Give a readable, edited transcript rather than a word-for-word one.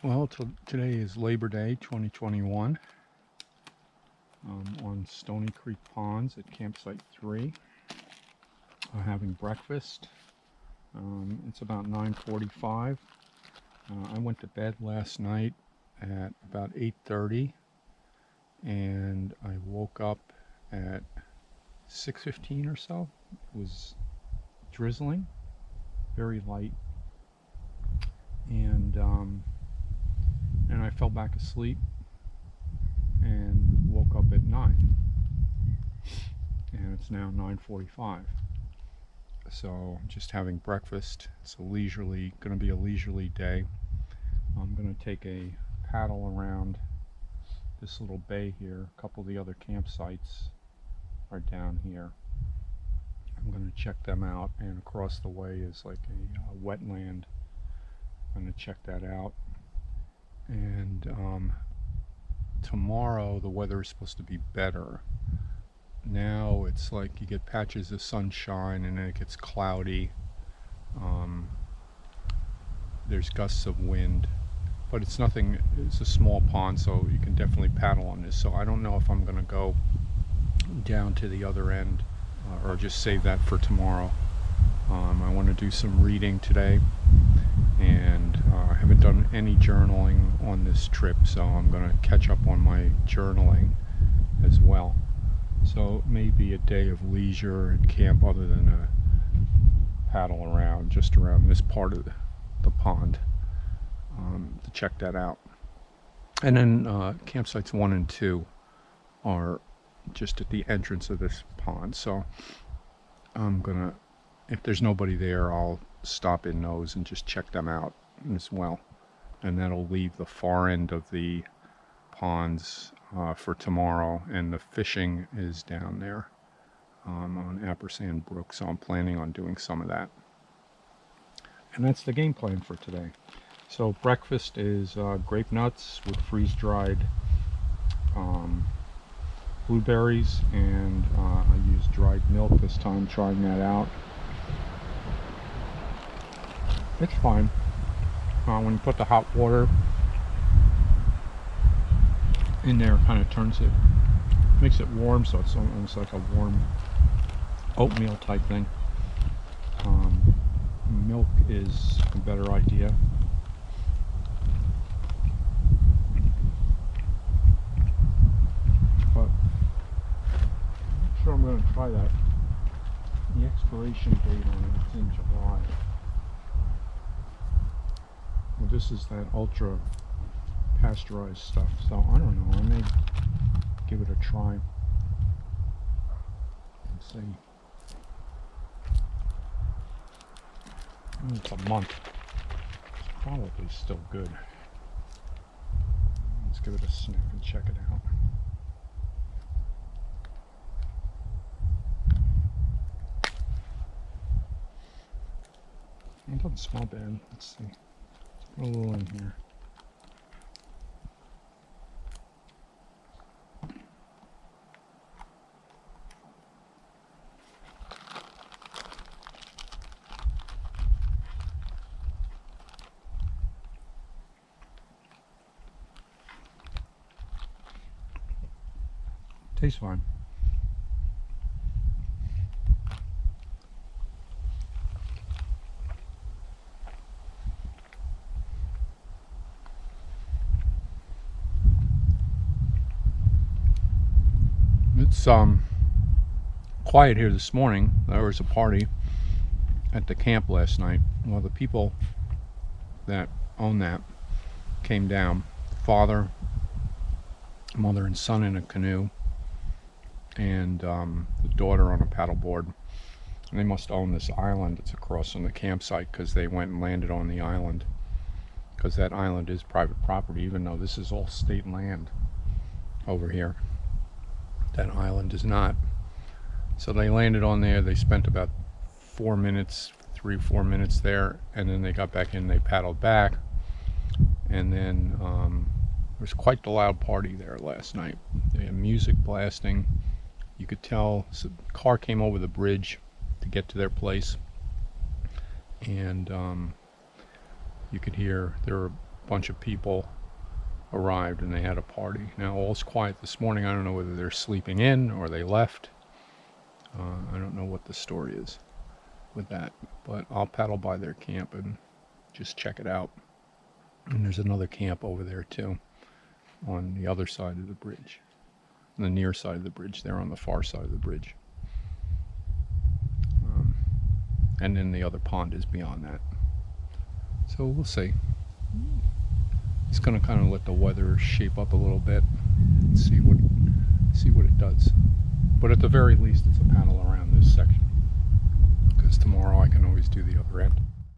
Well, today is Labor Day 2021. On Stony Creek Ponds at Campsite 3. Having breakfast. It's about 9:45. I went to bed last night at about 8:30 and I woke up at 6:15 or so. It was drizzling, very light, and I fell back asleep and woke up at 9, and it's now 9:45. So just having breakfast. It's going to be a leisurely day. I'm going to take a paddle around this little bay here. A couple of the other campsites are down here. I'm going to check them out, and across the way is like a wetland. I'm going to check that out. And tomorrow the weather is supposed to be better. Now it's like you get patches of sunshine and then it gets cloudy. There's gusts of wind, but it's a small pond, so you can definitely paddle on this. So I don't know if I'm going to go down to the other end or just save that for tomorrow. I want to do some reading today, and I haven't done any journaling on this trip, so I'm going to catch up on my journaling as well. So maybe a day of leisure at camp other than a paddle around, just around this part of the pond, to check that out. And then campsites 1 and 2 are just at the entrance of this pond. So I'm gonna, if there's nobody there, I'll stop in those and just check them out as well. And that'll leave the far end of the ponds for tomorrow, and the fishing is down there on Appersand Brook, so I'm planning on doing some of that. And that's the game plan for today. So breakfast is grape nuts with freeze-dried blueberries, and I used dried milk this time, trying that out. It's fine. When you put the hot water in there, it kind of makes it warm, so it's almost like a warm oatmeal type thing. Milk is a better idea. But I'm sure I'm going to try that. The expiration date on it is in July. Well, this is that ultra pasteurized stuff, so I don't know, I may give it a try and see. It's a month. It's probably still good. Let's give it a sniff and check it out. It doesn't smell bad. Let's see. Put a little in here. Tastes fine. It's quiet here this morning. There was a party at the camp last night. Well, the people that own that came down. Father, mother, and son in a canoe, and the daughter on a paddleboard. And they must own this island that's across from the campsite, because they went and landed on the island, because that island is private property, even though this is all state land over here. That island is not. So they landed on there. They spent about 4 minutes, 3 or 4 minutes there, and then they got back in. They paddled back, and then there was quite the loud party there last night. They had music blasting. You could tell. So the car came over the bridge to get to their place, and you could hear there were bunch of people arrived and they had a party. Now all's quiet this morning. I don't know whether they're sleeping in or they left. I don't know what the story is with that, but I'll paddle by their camp and just check it out. And there's another camp over there too, on the other side of the bridge, on the near side of the bridge. They're on the far side of the bridge. And then the other pond is beyond that. So we'll see. It's going to kind of let the weather shape up a little bit and see what it does. But at the very least, it's a paddle around this section, because tomorrow I can always do the other end.